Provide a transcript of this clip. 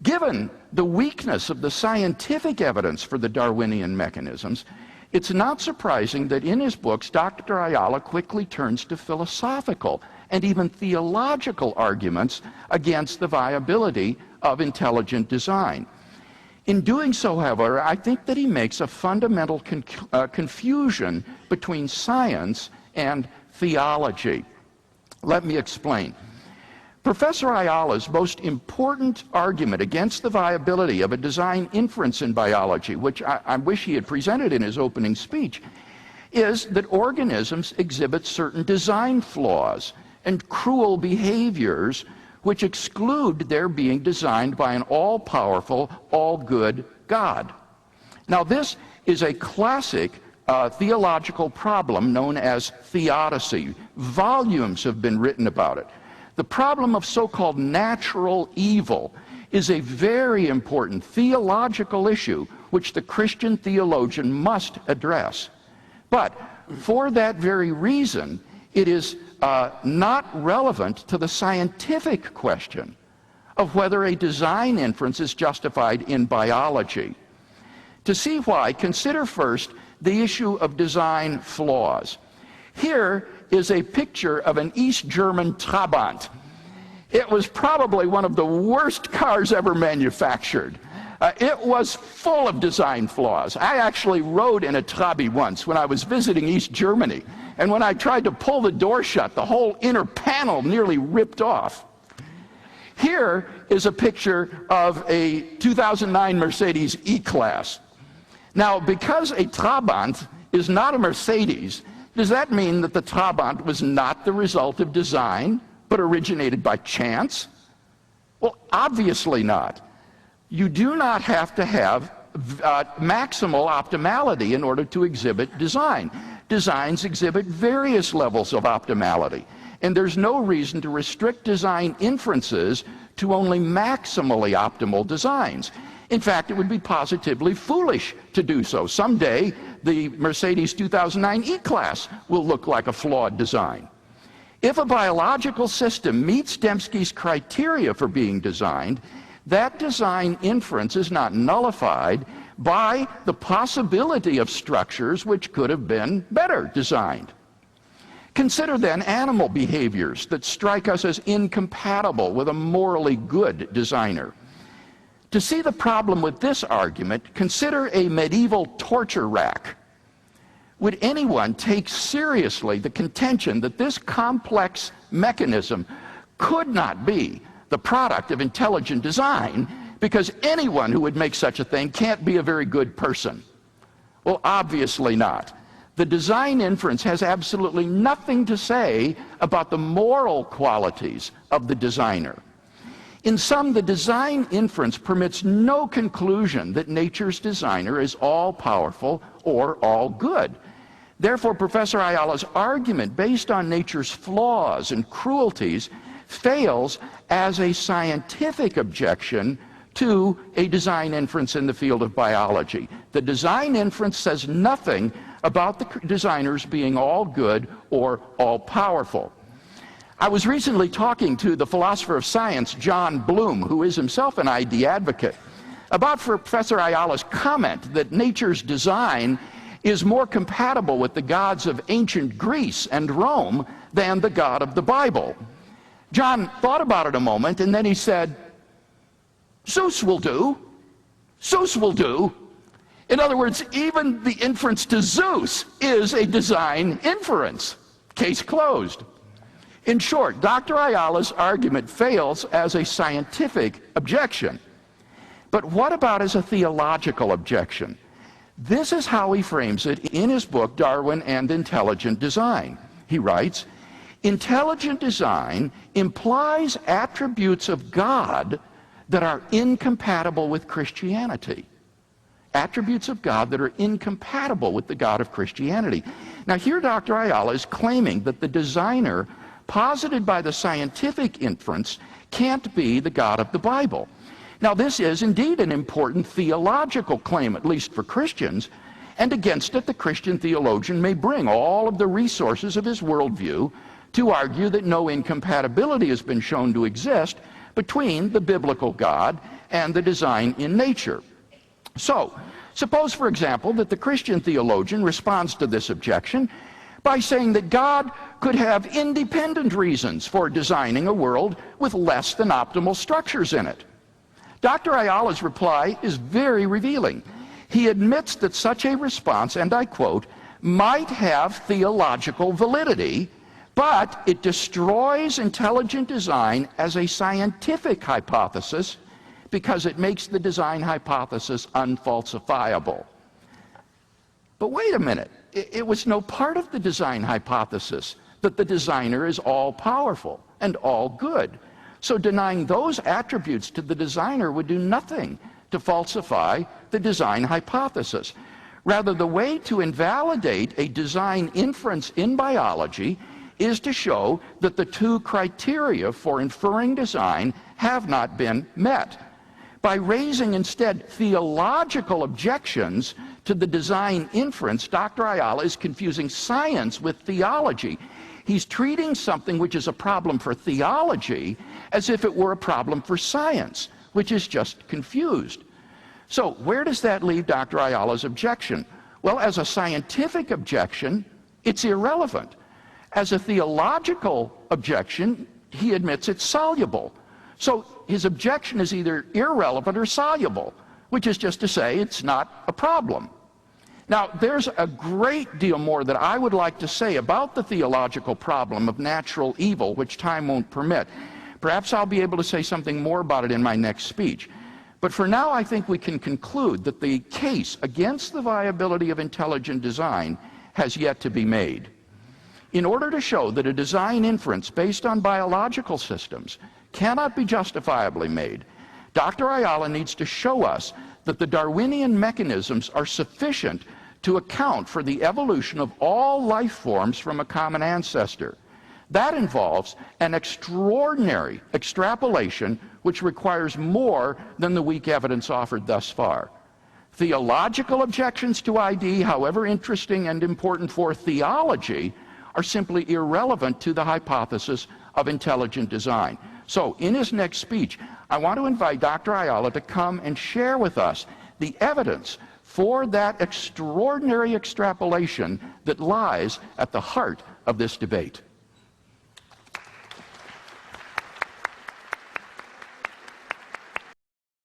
Given the weakness of the scientific evidence for the Darwinian mechanisms, it's not surprising that in his books, Dr. Ayala quickly turns to philosophical and even theological arguments against the viability of intelligent design. In doing so, however, I think that he makes a fundamental confusion between science and theology. Let me explain. Professor Ayala's most important argument against the viability of a design inference in biology, which I wish he had presented in his opening speech, is that organisms exhibit certain design flaws and cruel behaviors which exclude their being designed by an all-powerful, all-good God. Now, this is a classic theological problem known as theodicy. Volumes have been written about it. The problem of so-called natural evil is a very important theological issue which the Christian theologian must address. But for that very reason, it is not relevant to the scientific question of whether a design inference is justified in biology. To see why, consider first the issue of design flaws. Here is a picture of an East German Trabant. It was probably one of the worst cars ever manufactured. It was full of design flaws. I actually rode in a Trabi once when I was visiting East Germany, and when I tried to pull the door shut, the whole inner panel nearly ripped off. Here is a picture of a 2009 Mercedes E-Class. Now, because a Trabant is not a Mercedes, does that mean that the Trabant was not the result of design, but originated by chance? Well, obviously not. You do not have to have maximal optimality in order to exhibit design. Designs exhibit various levels of optimality, and there's no reason to restrict design inferences to only maximally optimal designs. In fact, it would be positively foolish to do so. Someday, the Mercedes 2009 E-Class will look like a flawed design. If a biological system meets Dembski's criteria for being designed, that design inference is not nullified by the possibility of structures which could have been better designed. Consider then animal behaviors that strike us as incompatible with a morally good designer. To see the problem with this argument, consider a medieval torture rack. Would anyone take seriously the contention that this complex mechanism could not be the product of intelligent design, because anyone who would make such a thing can't be a very good person? Well, obviously not. The design inference has absolutely nothing to say about the moral qualities of the designer. In sum, the design inference permits no conclusion that nature's designer is all-powerful or all-good. Therefore, Professor Ayala's argument based on nature's flaws and cruelties fails as a scientific objection to a design inference in the field of biology. The design inference says nothing about the designers being all good or all powerful. I was recently talking to the philosopher of science, John Bloom, who is himself an ID advocate, about Professor Ayala's comment that nature's design is more compatible with the gods of ancient Greece and Rome than the God of the Bible. John thought about it a moment, and then he said, Zeus will do. Zeus will do. In other words, even the inference to Zeus is a design inference. Case closed. In short, Dr. Ayala's argument fails as a scientific objection. But what about as a theological objection? This is how he frames it in his book, Darwin and Intelligent Design. He writes, intelligent design implies attributes of God that are incompatible with Christianity. Attributes of God that are incompatible with the God of Christianity. Now here Dr. Ayala is claiming that the designer posited by the scientific inference can't be the God of the Bible. Now this is indeed an important theological claim, at least for Christians, and against it the Christian theologian may bring all of the resources of his worldview to argue that no incompatibility has been shown to exist between the biblical God and the design in nature. So, suppose, for example, that the Christian theologian responds to this objection by saying that God could have independent reasons for designing a world with less than optimal structures in it. Dr. Ayala's reply is very revealing. He admits that such a response, and I quote, might have theological validity, but it destroys intelligent design as a scientific hypothesis because it makes the design hypothesis unfalsifiable. But wait a minute. It was no part of the design hypothesis that the designer is all-powerful and all-good. So denying those attributes to the designer would do nothing to falsify the design hypothesis. Rather, the way to invalidate a design inference in biology is to show that the two criteria for inferring design have not been met. By raising instead theological objections to the design inference, Dr. Ayala is confusing science with theology. He's treating something which is a problem for theology as if it were a problem for science, which is just confused. So where does that leave Dr. Ayala's objection? Well, as a scientific objection, it's irrelevant. As a theological objection, he admits it's soluble. So his objection is either irrelevant or soluble, which is just to say it's not a problem. Now, there's a great deal more that I would like to say about the theological problem of natural evil, which time won't permit. Perhaps I'll be able to say something more about it in my next speech. But for now, I think we can conclude that the case against the viability of intelligent design has yet to be made. In order to show that a design inference based on biological systems cannot be justifiably made, Dr. Ayala needs to show us that the Darwinian mechanisms are sufficient to account for the evolution of all life forms from a common ancestor. That involves an extraordinary extrapolation which requires more than the weak evidence offered thus far. Theological objections to ID, however interesting and important for theology, are simply irrelevant to the hypothesis of intelligent design. So, in his next speech, I want to invite Dr. Ayala to come and share with us the evidence for that extraordinary extrapolation that lies at the heart of this debate.